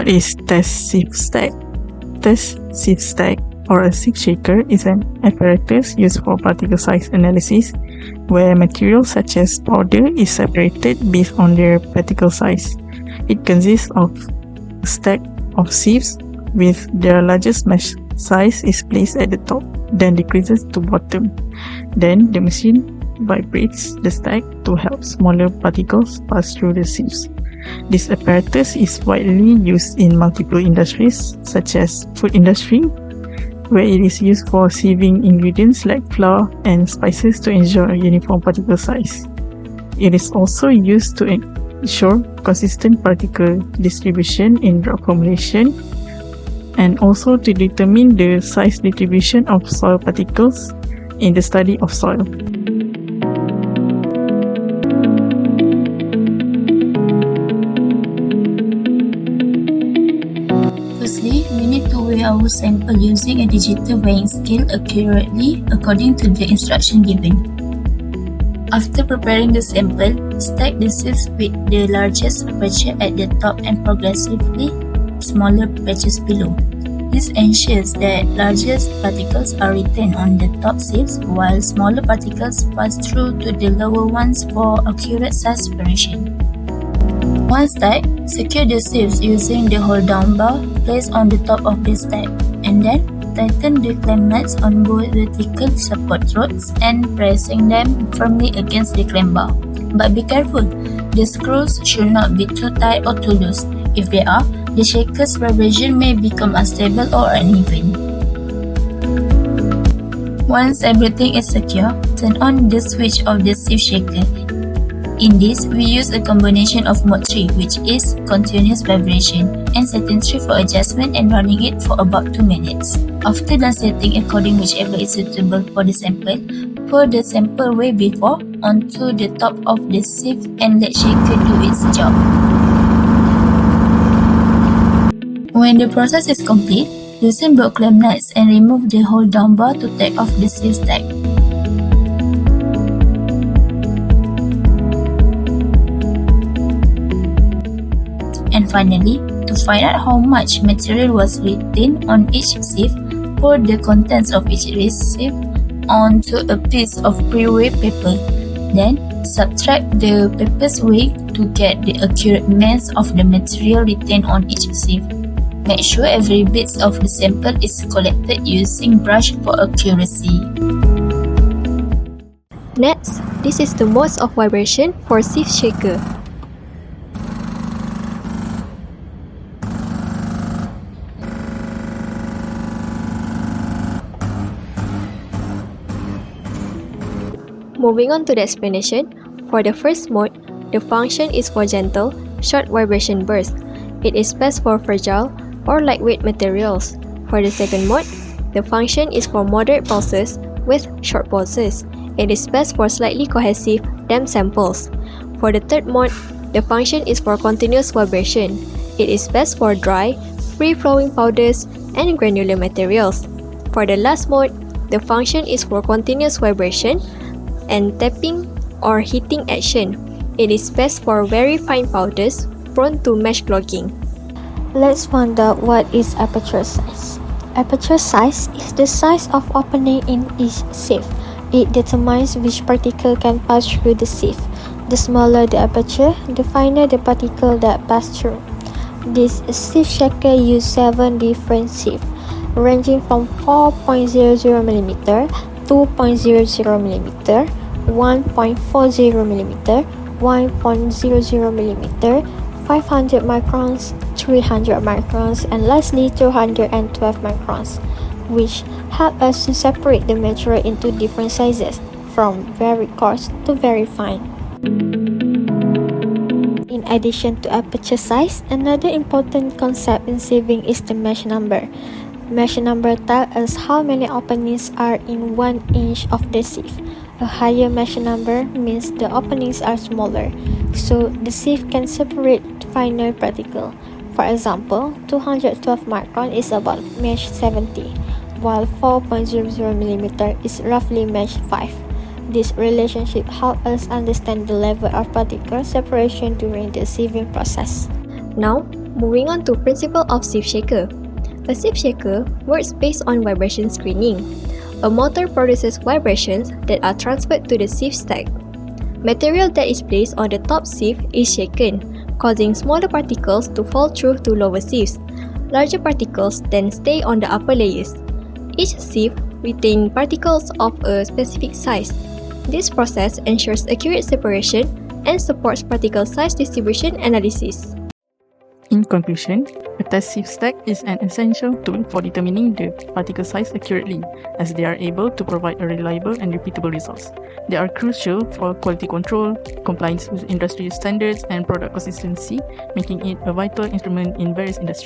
What is test sieve stack? Test sieve stack or a sieve shaker is an apparatus used for particle size analysis where materials such as powder is separated based on their particle size. It consists of a stack of sieves with their largest mesh size is placed at the top, then decreases to bottom. Then the machine vibrates the stack to help smaller particles pass through the sieves. This apparatus is widely used in multiple industries such as food industry, where it is used for sieving ingredients like flour and spices to ensure a uniform particle size. It is also used to ensure consistent particle distribution in drug formulation and also to determine the size distribution of soil particles in the study of soil. Firstly, we need to weigh our sample using a digital weighing scale accurately according to the instruction given. After preparing the sample, stack the sieves with the largest aperture at the top and progressively smaller patches below. This ensures that largest particles are retained on the top sieves while smaller particles pass through to the lower ones for accurate size separation. Once stacked, secure the sieves using the hold-down bar placed on the top of the stack, and then tighten the clamp nuts on both vertical support rods and pressing them firmly against the clamp bar. But be careful, the screws should not be too tight or too loose. If they are, the shaker's vibration may become unstable or uneven. Once everything is secure, turn on the switch of the sieve shaker. In this, we use a combination of mode 3, which is continuous vibration, and setting 3 for adjustment and running it for about 2 minutes. After done setting according whichever is suitable for the sample, pour the sample way before onto the top of the sieve and let shaker do its job. When the process is complete, loosen both clamp nuts and remove the hold-down bar to take off the sieve stack. And finally, to find out how much material was retained on each sieve, pour the contents of each sieve onto a piece of pre-weighed paper. Then, subtract the paper's weight to get the accurate mass of the material retained on each sieve. Make sure every bit of the sample is collected using brush for accuracy. Next, this is the modes of vibration for sieve shaker. Moving on to the explanation, for the first mode, the function is for gentle, short vibration bursts. It is best for fragile or lightweight materials. For the second mode, the function is for moderate pulses with short pulses. It is best for slightly cohesive damp samples. For the third mode, the function is for continuous vibration. It is best for dry, free-flowing powders and granular materials. For the last mode, the function is for continuous vibration and tapping or heating action. It is best for very fine powders prone to mesh clogging. Let's find out what is aperture size. Aperture size is the size of opening in each sieve. It determines which particle can pass through the sieve. The smaller the aperture, the finer the particle that pass through. This sieve shaker uses 7 different sieves, ranging from 4.00mm, 2.00mm, 1.40mm, 1.00mm, 500 microns, 300 microns, and lastly 212 microns, which help us to separate the material into different sizes, from very coarse to very fine. In addition to aperture size, another important concept in sieving is the mesh number. Mesh number tells us how many openings are in 1 inch of the sieve. A higher mesh number means the openings are smaller, so the sieve can separate finer particles. For example, 212 micron is about mesh 70, while 4.00mm is roughly mesh 5. This relationship helps us understand the level of particle separation during the sieving process. Now, Moving on to principle of sieve shaker. A sieve shaker works based on vibration screening. A motor produces vibrations that are transferred to the sieve stack. Material that is placed on the top sieve is shaken, causing smaller particles to fall through to lower sieves. Larger particles then stay on the upper layers. Each sieve retains particles of a specific size. This process ensures accurate separation and supports particle size distribution analysis. In conclusion, a test sieve stack is an essential tool for determining the particle size accurately, as they are able to provide a reliable and repeatable results. They are crucial for quality control, compliance with industry standards, and product consistency, making it a vital instrument in various industries.